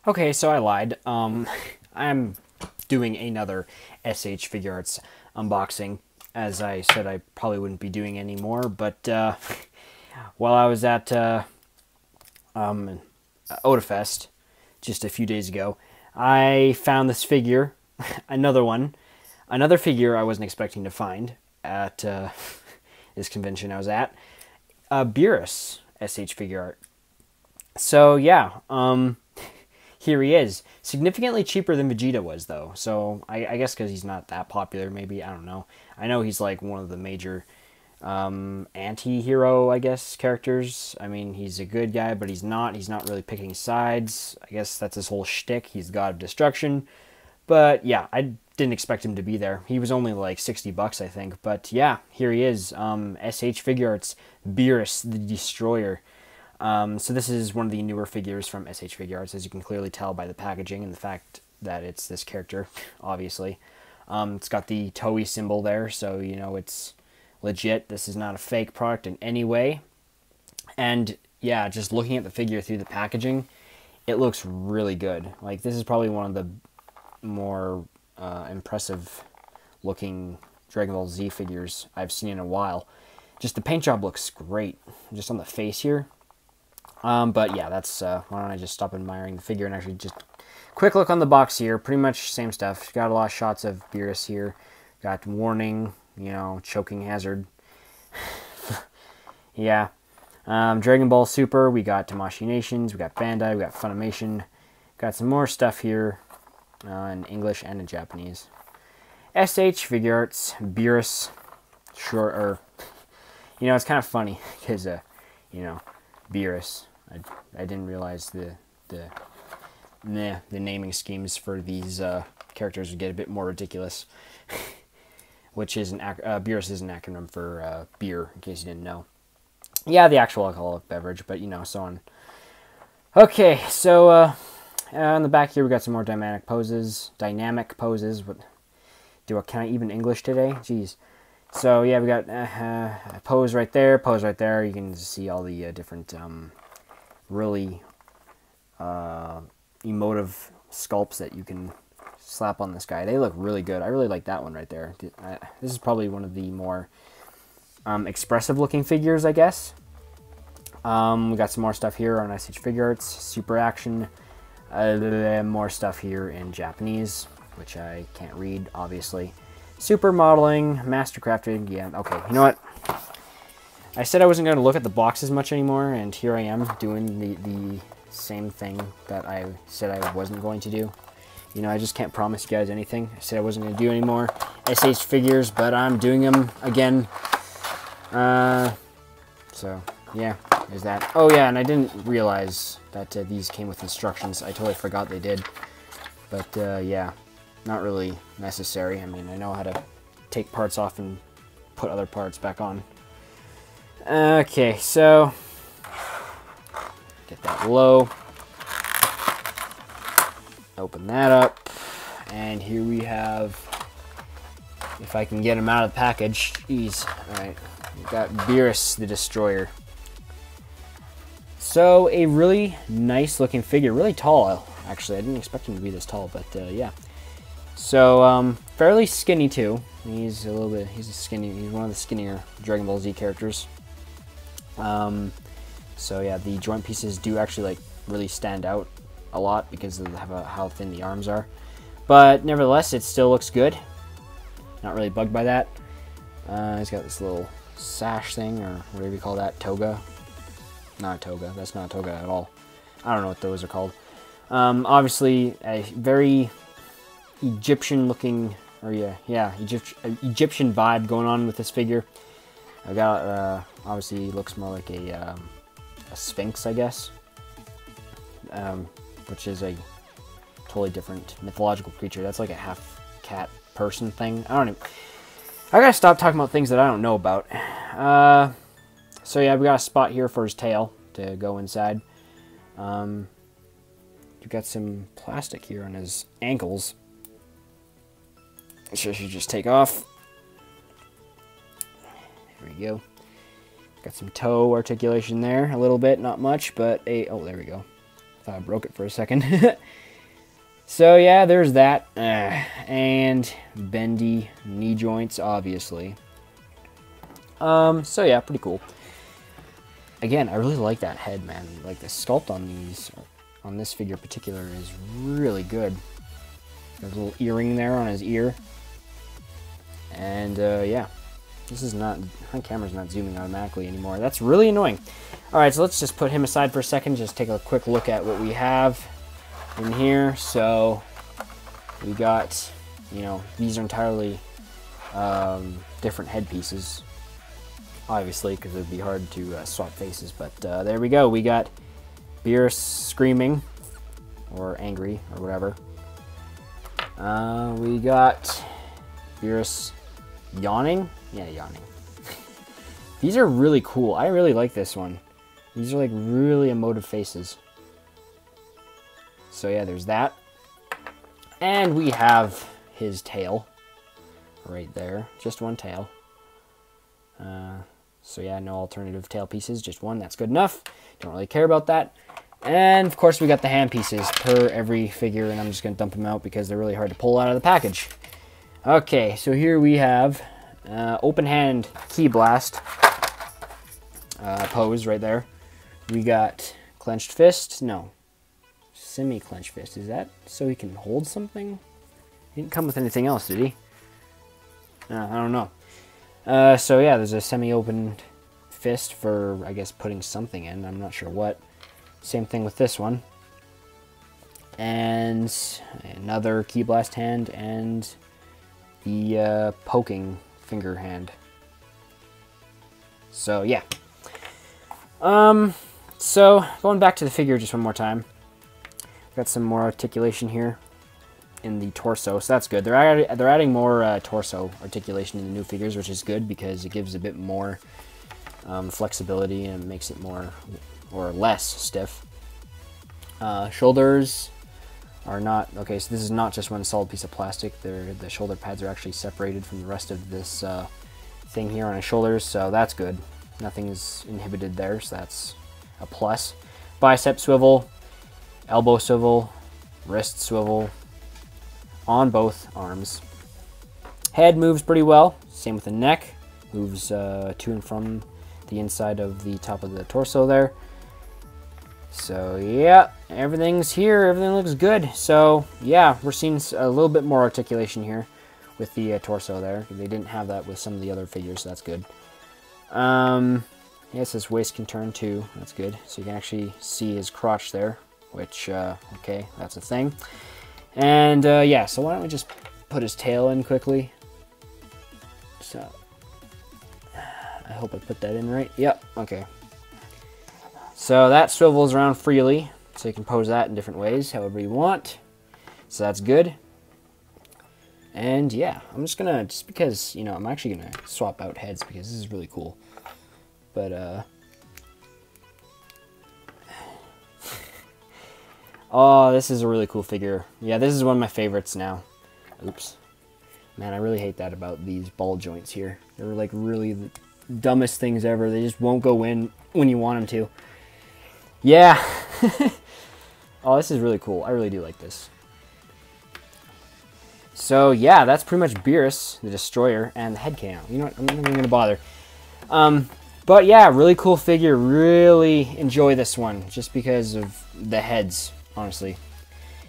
Okay, so I lied. I'm doing another SH Figuarts unboxing. As I said, I probably wouldn't be doing any more, but while I was at Otafest just a few days ago, I found this figure, another one, another figure I wasn't expecting to find at this convention I was at, Beerus SH Figuart. So yeah, here he is. Significantly cheaper than Vegeta was, though. So I guess because he's not that popular, maybe. I don't know. I know he's like one of the major anti-hero, I guess, characters. I mean, he's a good guy, but he's not. He's not really picking sides. I guess that's his whole shtick. He's the god of destruction. But yeah, I didn't expect him to be there. He was only like 60 bucks, I think. But yeah, here he is. SH Figuarts, Beerus the Destroyer. So this is one of the newer figures from SH Figuarts, as you can clearly tell by the packaging and the fact that it's this character, obviously. It's got the Toei symbol there, so you know it's legit. This is not a fake product in any way. And yeah, just looking at the figure through the packaging, it looks really good. Like, this is probably one of the more impressive looking Dragon Ball Z figures I've seen in a while. Just the paint job looks great, just on the face here. But yeah, that's, why don't I just stop admiring the figure and actually just quick look on the box here. Pretty much same stuff. Got a lot of shots of Beerus here. Got warning, you know, choking hazard. Yeah. Dragon Ball Super, we got Tamashii Nations, we got Bandai, we got Funimation. Got some more stuff here in English and in Japanese. SH Figuarts, Beerus, short, you know, it's kind of funny because, you know, Beerus. I didn't realize the naming schemes for these characters would get a bit more ridiculous. Which is Beerus is an acronym for beer, in case you didn't know. Yeah, the actual alcoholic beverage, but you know, so on. Okay, so on the back here we got some more dynamic poses. What? Can I even English today? Jeez. So yeah, we got a pose right there, You can see all the different, really emotive sculpts that you can slap on this guy. They look really good. I really like that one right there. This is probably one of the more expressive looking figures, I guess. We got some more stuff here on SH Figuarts, Super Action, more stuff here in Japanese, which I can't read, obviously. Super modeling, mastercrafted, yeah, okay, you know what? I said I wasn't going to look at the boxes much anymore, and here I am doing the same thing that I said I wasn't going to do. You know, I just can't promise you guys anything. I said I wasn't going to do any more SH figures, but I'm doing them again. So, yeah, there's that. Oh, yeah, and I didn't realize that these came with instructions. I totally forgot they did. But, yeah, not really necessary. I mean, I know how to take parts off and put other parts back on. Okay, so get that low. Open that up. And here we have, if I can get him out of the package. Jeez. Alright, we've got Beerus the Destroyer. So, a really nice looking figure. Really tall, actually. I didn't expect him to be this tall, but yeah. So, fairly skinny too. He's one of the skinnier Dragon Ball Z characters. So yeah, the joint pieces do actually like really stand out a lot because of how thin the arms are. But nevertheless, it still looks good. Not really bugged by that. He's got this little sash thing, or whatever you call that, toga. Not a toga, that's not a toga at all. I don't know what those are called. Obviously, a very Egyptian looking, or Egyptian vibe going on with this figure. I got, obviously looks more like a sphinx, I guess. Which is a totally different mythological creature. That's like a half cat person thing. I gotta stop talking about things that I don't know about. So yeah, we got a spot here for his tail to go inside. You've got some plastic here on his ankles, which I should just take off. There we go. Got some toe articulation there, a little bit, not much, but oh, there we go. Thought I broke it for a second. So yeah, there's that. And bendy knee joints, obviously. So yeah, pretty cool. Again, I really like that head, man. Like the sculpt on this figure in particular is really good. There's a little earring there on his ear. And yeah, this is not, my camera's not zooming automatically anymore. That's really annoying. All right, so let's just put him aside for a second. Just take a quick look at what we have in here. So we got, you know, these are entirely different headpieces, obviously, because it would be hard to swap faces. But there we go. We got Beerus screaming or angry or whatever. We got Beerus yawning. Yeah, yawning. These are really cool. I really like this one. These are like really emotive faces. So yeah, there's that. And we have his tail right there. Just one tail. So yeah, no alternative tail pieces. Just one. That's good enough. Don't really care about that. And of course we got the hand pieces per every figure, and I'm just going to dump them out because they're really hard to pull out of the package. Okay, so here we have open hand key blast pose right there. We got clenched fist. No. Semi-clenched fist. Is that so he can hold something? He didn't come with anything else, did he? I don't know. So yeah, there's a semi-open fist for, I guess, putting something in. I'm not sure what. Same thing with this one. And another key blast hand and the poking finger hand. So yeah. So going back to the figure just one more time. Got some more articulation here in the torso, so that's good. They're adding more torso articulation in the new figures, which is good because it gives a bit more flexibility and makes it more or less stiff. Shoulders are not okay. So this is not just one solid piece of plastic. The shoulder pads are actually separated from the rest of this thing here on his shoulders, so that's good. Nothing is inhibited there, so that's a plus. Bicep swivel. Elbow swivel, wrist swivel on both arms. Head moves pretty well. Same with the neck. Moves to and from the inside of the top of the torso there. So yeah, everything's here. Everything looks good. So yeah, we're seeing a little bit more articulation here with the torso there. They didn't have that with some of the other figures, so that's good. Yes, his waist can turn too. That's good. So you can actually see his crotch there. Which, okay, that's a thing. And, yeah, so why don't we just put his tail in quickly. So, I hope I put that in right. Yep, okay. So that swivels around freely, so you can pose that in different ways, however you want. So that's good. And, yeah, I'm just gonna, just because, you know, I'm actually gonna swap out heads because this is really cool. But, oh, this is a really cool figure. Yeah, this is one of my favorites now. Oops. Man, I really hate that about these ball joints here. They're like really the dumbest things ever. They just won't go in when you want them to. Yeah. Oh, this is really cool. I really do like this. So, yeah, that's pretty much Beerus, the Destroyer, and the head cam. You know what? I'm not even going to bother. But, yeah, really cool figure. Really enjoy this one just because of the heads. Honestly,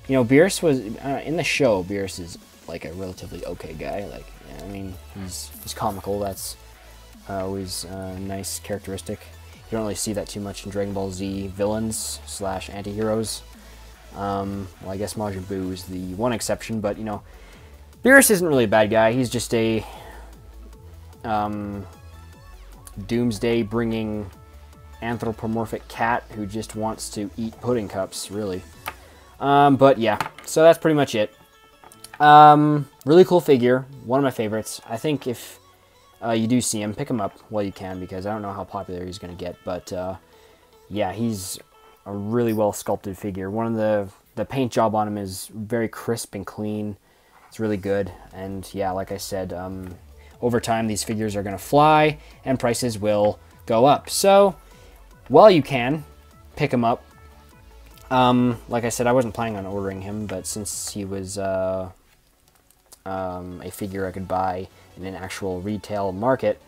you know, Beerus was in the show. Beerus is like a relatively okay guy. Like, I mean, he's comical. That's always a nice characteristic. You don't really see that too much in Dragon Ball Z villains / anti-heroes. Well, I guess Majin Buu is the one exception, but you know, Beerus isn't really a bad guy. He's just a doomsday bringing anthropomorphic cat who just wants to eat pudding cups, really. But yeah, so that's pretty much it. Really cool figure, one of my favorites. I think if you do see him, pick him up while you can, because I don't know how popular he's going to get, but yeah, he's a really well sculpted figure. One of the paint job on him is very crisp and clean. It's really good, and yeah, like I said, over time these figures are going to fly and prices will go up. So while you can, pick them up. Like I said, I wasn't planning on ordering him, but since he was a figure I could buy in an actual retail market,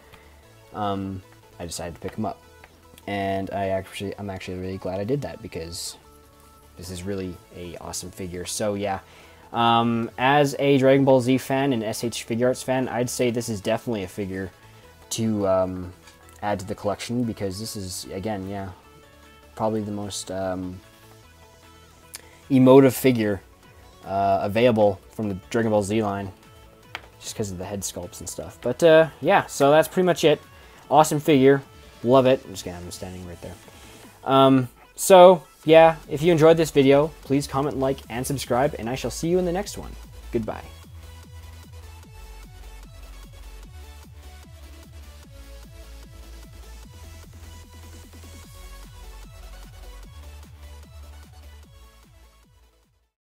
I decided to pick him up. And I'm actually really glad I did that, because this is really a awesome figure. So yeah, as a Dragon Ball Z fan and SH Figuarts fan, I'd say this is definitely a figure to add to the collection, because this is, again, yeah, probably the most emotive figure available from the Dragon Ball Z line, just because of the head sculpts and stuff. But yeah, so that's pretty much it. Awesome figure. Love it. I'm just gonna have him standing right there. So yeah, if you enjoyed this video, please comment, like, and subscribe, and I shall see you in the next one. Goodbye.